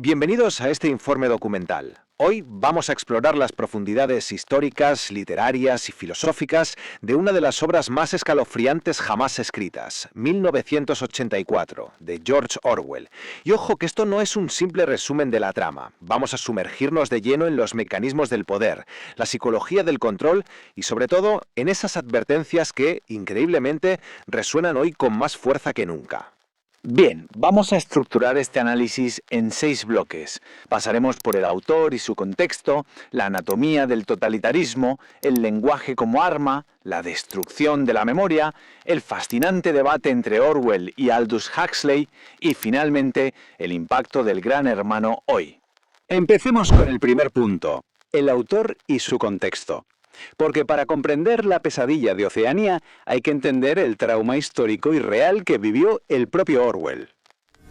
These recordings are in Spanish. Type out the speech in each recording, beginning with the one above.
Bienvenidos a este informe documental. Hoy vamos a explorar las profundidades históricas, literarias y filosóficas de una de las obras más escalofriantes jamás escritas, 1984, de George Orwell. Y ojo que esto no es un simple resumen de la trama. Vamos a sumergirnos de lleno en los mecanismos del poder, la psicología del control y sobre todo en esas advertencias que, increíblemente, resuenan hoy con más fuerza que nunca. Bien, vamos a estructurar este análisis en 6 bloques. Pasaremos por el autor y su contexto, la anatomía del totalitarismo, el lenguaje como arma, la destrucción de la memoria, el fascinante debate entre Orwell y Aldous Huxley y finalmente el impacto del Gran Hermano hoy. Empecemos con el primer punto, el autor y su contexto. Porque para comprender la pesadilla de Oceanía hay que entender el trauma histórico y real que vivió el propio Orwell.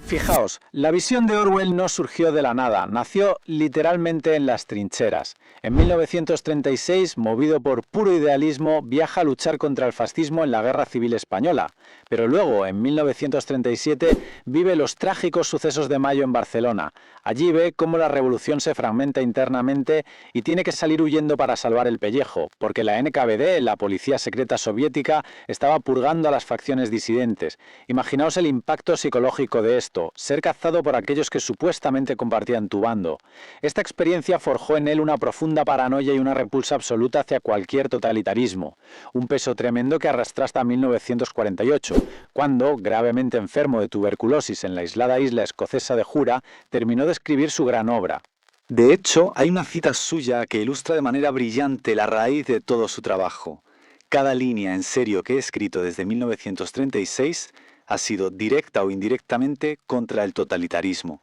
Fijaos, la visión de Orwell no surgió de la nada, nació literalmente en las trincheras. En 1936, movido por puro idealismo, viaja a luchar contra el fascismo en la Guerra Civil Española. Pero luego, en 1937, vive los trágicos sucesos de Mayo en Barcelona. Allí ve cómo la revolución se fragmenta internamente y tiene que salir huyendo para salvar el pellejo, porque la NKVD, la policía secreta soviética, estaba purgando a las facciones disidentes. Imaginaos el impacto psicológico de esto, ser cazado por aquellos que supuestamente compartían tu bando. Esta experiencia forjó en él una profunda paranoia y una repulsa absoluta hacia cualquier totalitarismo, un peso tremendo que arrastró hasta 1948, cuando, gravemente enfermo de tuberculosis en la aislada isla escocesa de Jura, terminó de escribir su gran obra. De hecho, hay una cita suya que ilustra de manera brillante la raíz de todo su trabajo. Cada línea en serio que he escrito desde 1936 ha sido directa o indirectamente contra el totalitarismo.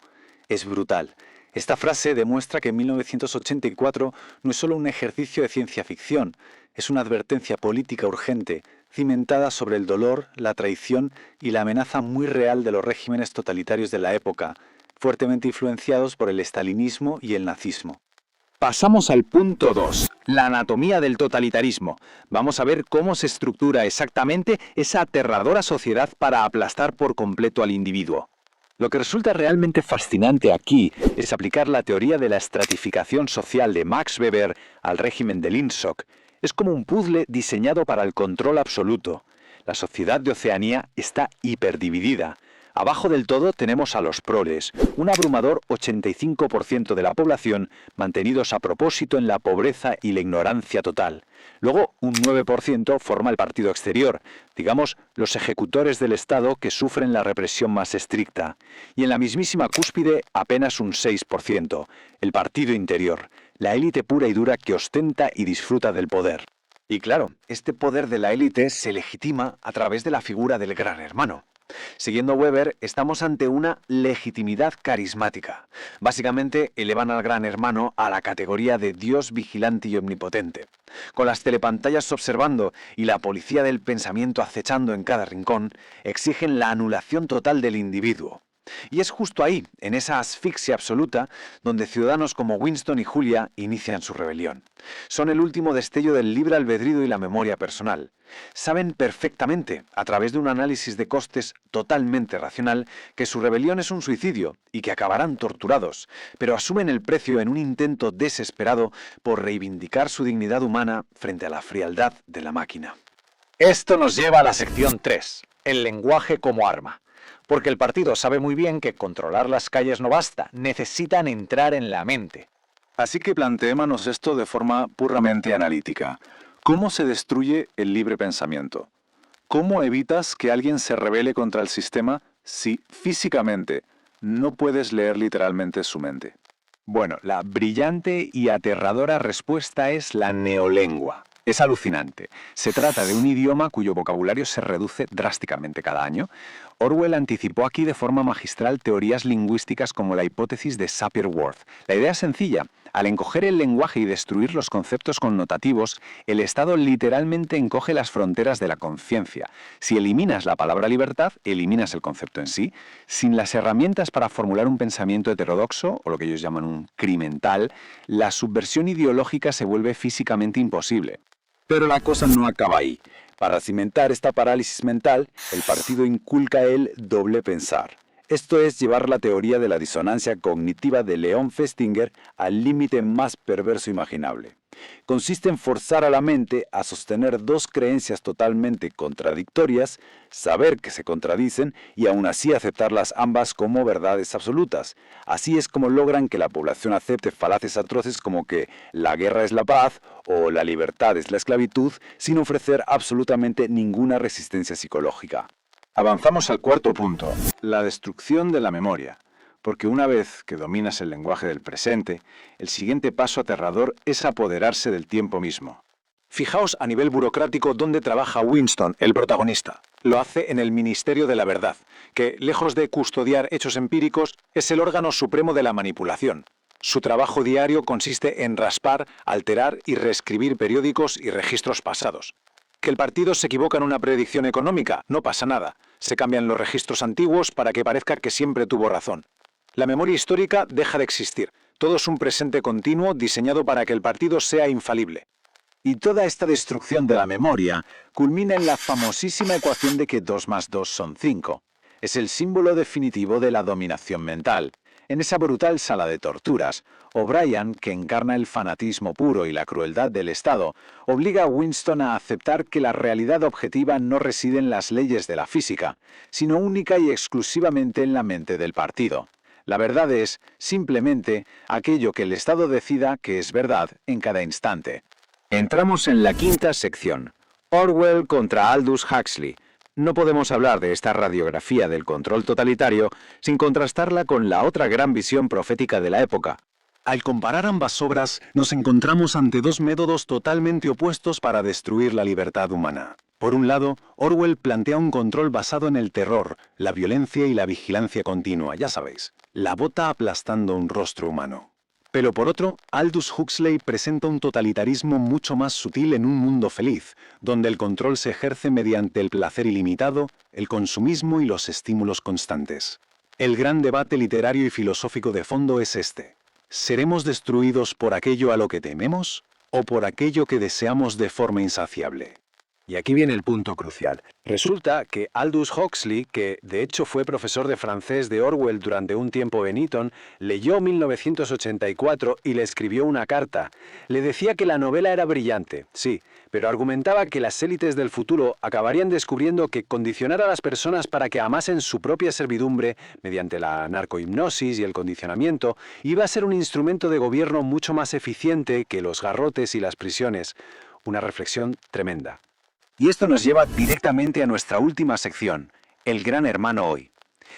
Es brutal. Esta frase demuestra que en 1984 no es solo un ejercicio de ciencia ficción, es una advertencia política urgente, cimentada sobre el dolor, la traición y la amenaza muy real de los regímenes totalitarios de la época, fuertemente influenciados por el estalinismo y el nazismo. Pasamos al punto 2, la anatomía del totalitarismo. Vamos a ver cómo se estructura exactamente esa aterradora sociedad para aplastar por completo al individuo. Lo que resulta realmente fascinante aquí es aplicar la teoría de la estratificación social de Max Weber al régimen de Ingsoc. Es como un puzzle diseñado para el control absoluto. La sociedad de Oceanía está hiperdividida. Abajo del todo tenemos a los proles, un abrumador 85% de la población mantenidos a propósito en la pobreza y la ignorancia total. Luego, un 9% forma el partido exterior, digamos, los ejecutores del Estado que sufren la represión más estricta. Y en la mismísima cúspide, apenas un 6%, el partido interior, la élite pura y dura que ostenta y disfruta del poder. Y claro, este poder de la élite se legitima a través de la figura del Gran Hermano. Siguiendo Weber, estamos ante una legitimidad carismática. Básicamente, elevan al Gran Hermano a la categoría de Dios vigilante y omnipotente. Con las telepantallas observando y la policía del pensamiento acechando en cada rincón, exigen la anulación total del individuo. Y es justo ahí, en esa asfixia absoluta, donde ciudadanos como Winston y Julia inician su rebelión. Son el último destello del libre albedrío y la memoria personal. Saben perfectamente, a través de un análisis de costes totalmente racional, que su rebelión es un suicidio y que acabarán torturados, pero asumen el precio en un intento desesperado por reivindicar su dignidad humana frente a la frialdad de la máquina. Esto nos lleva a la sección 3, el lenguaje como arma. Porque el partido sabe muy bien que controlar las calles no basta, necesitan entrar en la mente. Así que planteémonos esto de forma puramente analítica. ¿Cómo se destruye el libre pensamiento? ¿Cómo evitas que alguien se rebele contra el sistema si físicamente no puedes leer literalmente su mente? Bueno, la brillante y aterradora respuesta es la neolengua. Es alucinante. Se trata de un idioma cuyo vocabulario se reduce drásticamente cada año. Orwell anticipó aquí de forma magistral teorías lingüísticas como la hipótesis de Sapir-Whorf. La idea es sencilla. Al encoger el lenguaje y destruir los conceptos connotativos, el Estado literalmente encoge las fronteras de la conciencia. Si eliminas la palabra libertad, eliminas el concepto en sí. Sin las herramientas para formular un pensamiento heterodoxo, o lo que ellos llaman un crimental, la subversión ideológica se vuelve físicamente imposible. Pero la cosa no acaba ahí. Para cimentar esta parálisis mental, el partido inculca el doble pensar. Esto es llevar la teoría de la disonancia cognitiva de Leon Festinger al límite más perverso imaginable. Consiste en forzar a la mente a sostener dos creencias totalmente contradictorias, saber que se contradicen y aún así aceptarlas ambas como verdades absolutas. Así es como logran que la población acepte falaces atroces como que la guerra es la paz o la libertad es la esclavitud, sin ofrecer absolutamente ninguna resistencia psicológica. Avanzamos al cuarto punto, la destrucción de la memoria. Porque una vez que dominas el lenguaje del presente, el siguiente paso aterrador es apoderarse del tiempo mismo. Fijaos a nivel burocrático dónde trabaja Winston, el protagonista. Lo hace en el Ministerio de la Verdad, que, lejos de custodiar hechos empíricos, es el órgano supremo de la manipulación. Su trabajo diario consiste en raspar, alterar y reescribir periódicos y registros pasados. Que el partido se equivoca en una predicción económica, no pasa nada. Se cambian los registros antiguos para que parezca que siempre tuvo razón. La memoria histórica deja de existir. Todo es un presente continuo diseñado para que el partido sea infalible. Y toda esta destrucción de la memoria culmina en la famosísima ecuación de que 2 más 2 son 5. Es el símbolo definitivo de la dominación mental. En esa brutal sala de torturas, O'Brien, que encarna el fanatismo puro y la crueldad del Estado, obliga a Winston a aceptar que la realidad objetiva no reside en las leyes de la física, sino única y exclusivamente en la mente del partido. La verdad es, simplemente, aquello que el Estado decida que es verdad en cada instante. Entramos en la quinta sección. Orwell contra Aldous Huxley. No podemos hablar de esta radiografía del control totalitario sin contrastarla con la otra gran visión profética de la época. Al comparar ambas obras, nos encontramos ante dos métodos totalmente opuestos para destruir la libertad humana. Por un lado, Orwell plantea un control basado en el terror, la violencia y la vigilancia continua, ya sabéis, la bota aplastando un rostro humano. Pero por otro, Aldous Huxley presenta un totalitarismo mucho más sutil en un mundo feliz, donde el control se ejerce mediante el placer ilimitado, el consumismo y los estímulos constantes. El gran debate literario y filosófico de fondo es este. ¿Seremos destruidos por aquello a lo que tememos o por aquello que deseamos de forma insaciable? Y aquí viene el punto crucial. Resulta que Aldous Huxley, que de hecho fue profesor de francés de Orwell durante un tiempo en Eton, leyó 1984 y le escribió una carta. Le decía que la novela era brillante, sí, pero argumentaba que las élites del futuro acabarían descubriendo que condicionar a las personas para que amasen su propia servidumbre, mediante la narcohipnosis y el condicionamiento, iba a ser un instrumento de gobierno mucho más eficiente que los garrotes y las prisiones. Una reflexión tremenda. Y esto nos lleva directamente a nuestra última sección, el Gran Hermano hoy.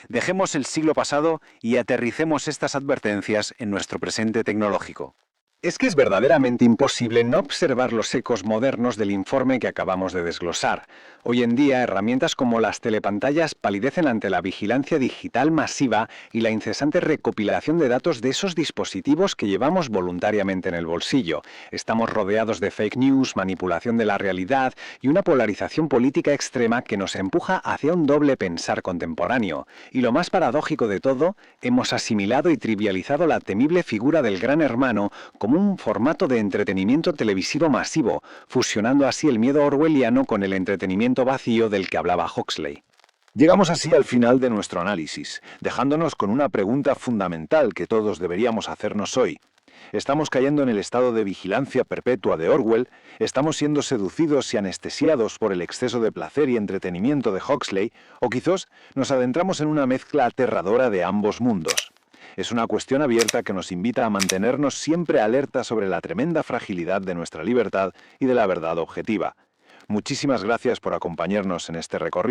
Dejemos el siglo pasado y aterricemos estas advertencias en nuestro presente tecnológico. Es que es verdaderamente imposible no observar los ecos modernos del informe que acabamos de desglosar. Hoy en día, herramientas como las telepantallas palidecen ante la vigilancia digital masiva y la incesante recopilación de datos de esos dispositivos que llevamos voluntariamente en el bolsillo. Estamos rodeados de fake news, manipulación de la realidad y una polarización política extrema que nos empuja hacia un doble pensar contemporáneo. Y lo más paradójico de todo, hemos asimilado y trivializado la temible figura del Gran Hermano como un formato de entretenimiento televisivo masivo, fusionando así el miedo orwelliano con el entretenimiento vacío del que hablaba Huxley. Llegamos así al final de nuestro análisis, dejándonos con una pregunta fundamental que todos deberíamos hacernos hoy. ¿Estamos cayendo en el estado de vigilancia perpetua de Orwell? ¿Estamos siendo seducidos y anestesiados por el exceso de placer y entretenimiento de Huxley? ¿O quizás nos adentramos en una mezcla aterradora de ambos mundos? Es una cuestión abierta que nos invita a mantenernos siempre alerta sobre la tremenda fragilidad de nuestra libertad y de la verdad objetiva. Muchísimas gracias por acompañarnos en este recorrido.